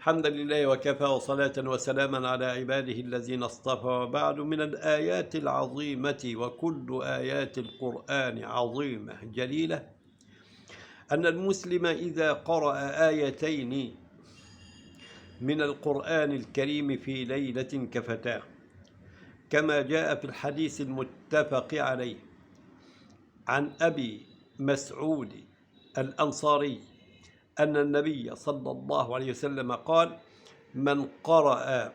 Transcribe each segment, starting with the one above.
حمدا لله وكفى وصلاة وسلاما على عباده الذين اصطفى، وبعد. من الآيات العظيمة وكل آيات القرآن عظيمة جليلة أن المسلم إذا قرأ آيتين من القرآن الكريم في ليلة كفتاه، كما جاء في الحديث المتفق عليه عن أبي مسعود الأنصاري أن النبي صلى الله عليه وسلم قال: من قرأ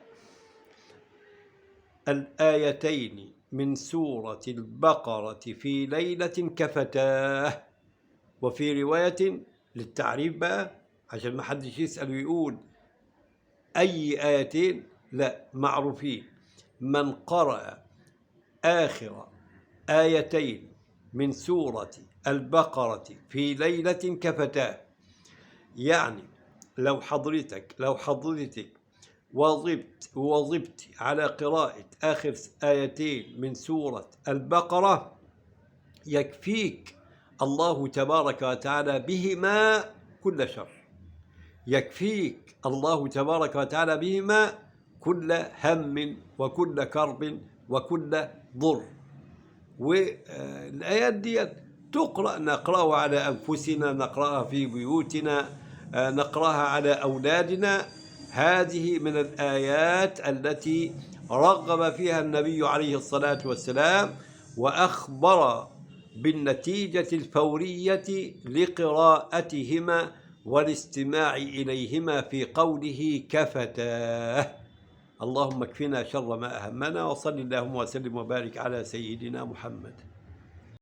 الآيتين من سورة البقرة في ليلة كفتاه. وفي رواية للتعريف بقى، عشان ما حدش يسأل ويقول أي آيتين، لا، معروفين: من قرأ آخر آيتين من سورة البقرة في ليلة كفتاه. يعني لو حضرتك واظبت على قراءة آخر آيتين من سورة البقرة، يكفيك الله تبارك وتعالى بهما كل شر، يكفيك الله تبارك وتعالى بهما كل هم وكل كرب وكل ضر. والآيات دي نقرأها على أنفسنا، نقرأها في بيوتنا، نقرأها على أولادنا. هذه من الآيات التي رغب فيها النبي عليه الصلاة والسلام، وأخبر بالنتيجة الفورية لقراءتهما والاستماع إليهما في قوله كفتاه. اللهم اكفنا شر ما أهمنا، وصل اللهم وسلم وبارك على سيدنا محمد.